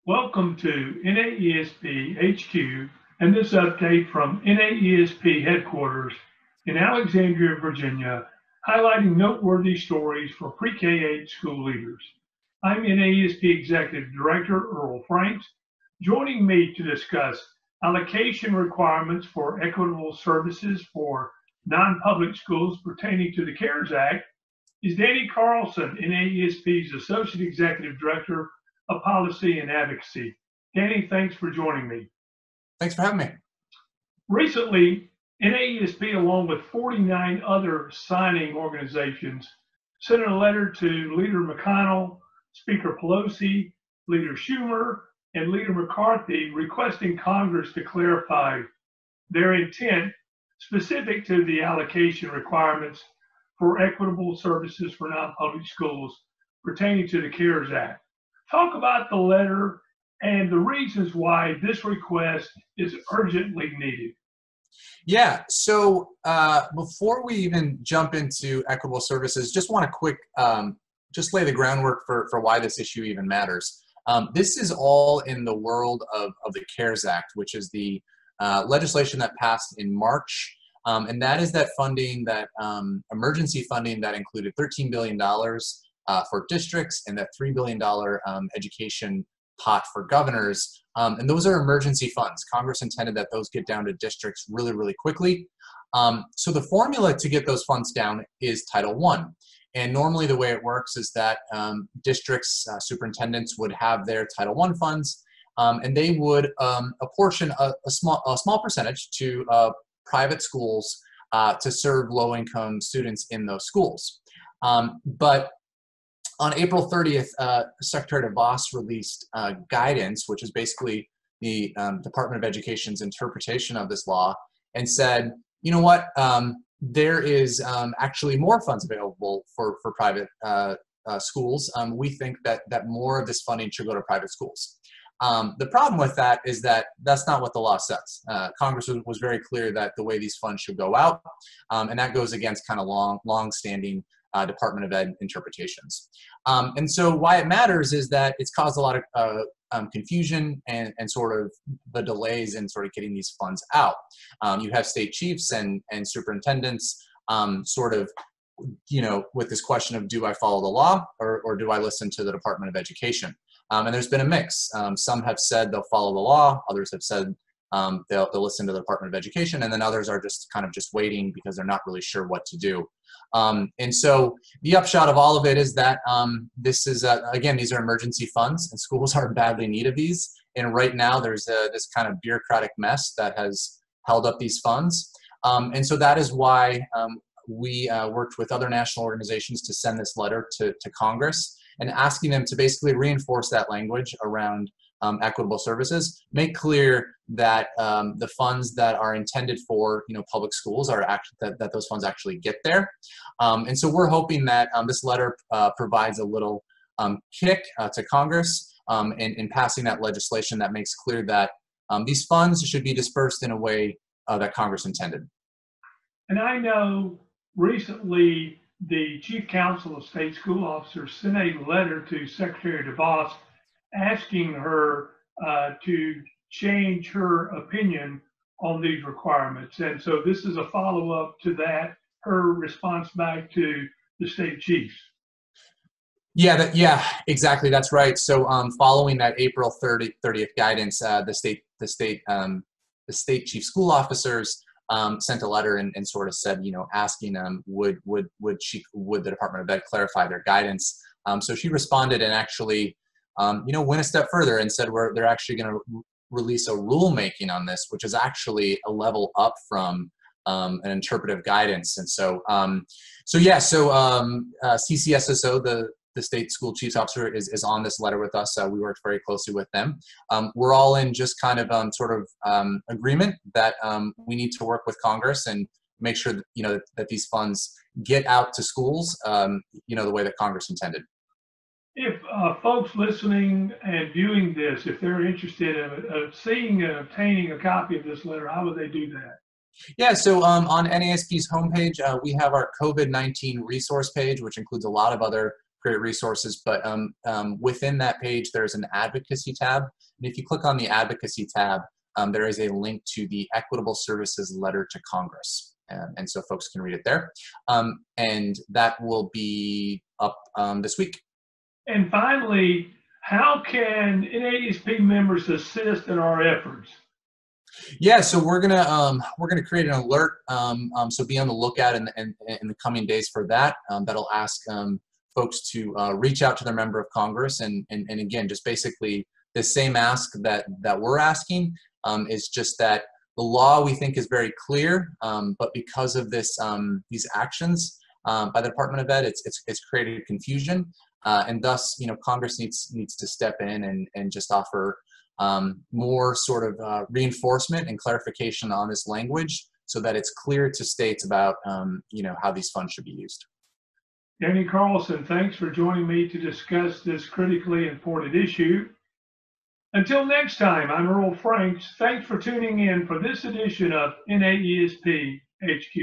Welcome to NAESP HQ and this update from NAESP headquarters in Alexandria, Virginia, highlighting noteworthy stories for pre-K-8 school leaders. I'm NAESP Executive Director Earl Franks. Joining me to discuss allocation requirements for equitable services for non-public schools pertaining to the CARES Act is Danny Carlson, NAESP's Associate Executive Director of Policy and Advocacy. Danny, thanks for joining me. Thanks for having me. Recently, NAESP, along with 49 other signing organizations, sent a letter to Leader McConnell, Speaker Pelosi, Leader Schumer, and Leader McCarthy requesting Congress to clarify their intent specific to the allocation requirements for equitable services for non-public schools pertaining to the CARES Act. Talk about the letter and the reasons why this request is urgently needed. Yeah, so before we even jump into equitable services, just want to just lay the groundwork for why this issue even matters. This is all in the world of the CARES Act, which is the legislation that passed in March. And that is that funding, that emergency funding that included $13 billion for districts and that $3 billion education pot for governors. And those are emergency funds. Congress intended that those get down to districts really, really quickly. So the formula to get those funds down is Title I. And normally the way it works is that districts, superintendents would have their Title I funds, and they would apportion a small percentage to private schools to serve low-income students in those schools. But on April 30th, Secretary DeVos released guidance, which is basically the Department of Education's interpretation of this law, and said, you know what, there is actually more funds available for private schools. We think that more of this funding should go to private schools. The problem with that is that that's not what the law says. Congress was very clear that the way these funds should go out, and that goes against kind of long-standing Department of Ed interpretations. And so why it matters is that it's caused a lot of confusion and sort of the delays in sort of getting these funds out. You have state chiefs and superintendents sort of, you know, with this question of, do I follow the law or do I listen to the Department of Education? And there's been a mix. Some have said they'll follow the law, others have said they'll listen to the Department of Education, and then others are just kind of waiting because they're not really sure what to do. And so the upshot of all of it is that this is, again, these are emergency funds, and schools are in badly need of these. And right now there's this kind of bureaucratic mess that has held up these funds. And so that is why we worked with other national organizations to send this letter to Congress and asking them to basically reinforce that language around equitable services, make clear that the funds that are intended for public schools are actually that those funds actually get there. And so we're hoping that this letter provides a little kick to Congress in passing that legislation that makes clear that these funds should be dispersed in a way that Congress intended. And I know recently the Chief Counsel of State School Officers sent a letter to Secretary DeVos asking her to change her opinion on these requirements. And so this is a follow-up to that, her response back to the state chiefs. Yeah, exactly. That's right. So following that April 30th guidance, the state chief school officers sent a letter and sort of said, asking would the Department of Ed clarify their guidance. So she responded and actually went a step further and said they're actually going to release a rulemaking on this, which is actually a level up from an interpretive guidance. And so, CCSSO, the state school chiefs officer, is on this letter with us. We worked very closely with them. We're all in just kind of agreement that we need to work with Congress and make sure that, that these funds get out to schools, the way that Congress intended. If folks listening and viewing this, if they're interested in seeing and obtaining a copy of this letter, how would they do that? Yeah, so on NAESP's homepage, we have our COVID-19 resource page, which includes a lot of other great resources. But within that page, there's an advocacy tab. And if you click on the advocacy tab, there is a link to the Equitable Services letter to Congress. And so folks can read it there. And that will be up this week. And finally, how can NAESP members assist in our efforts? Yeah, so we're gonna create an alert. So be on the lookout in the coming days for that. That'll ask folks to reach out to their member of Congress, and again, just basically the same ask that we're asking is just that the law we think is very clear, but because of this these actions by the Department of Ed, it's created confusion, and thus Congress needs to step in and just offer more sort of reinforcement and clarification on this language so that it's clear to states about how these funds should be used. Danny Carlson, thanks for joining me to discuss this critically important issue. Until next time, I'm Earl Franks. Thanks for tuning in for this edition of NAESP HQ.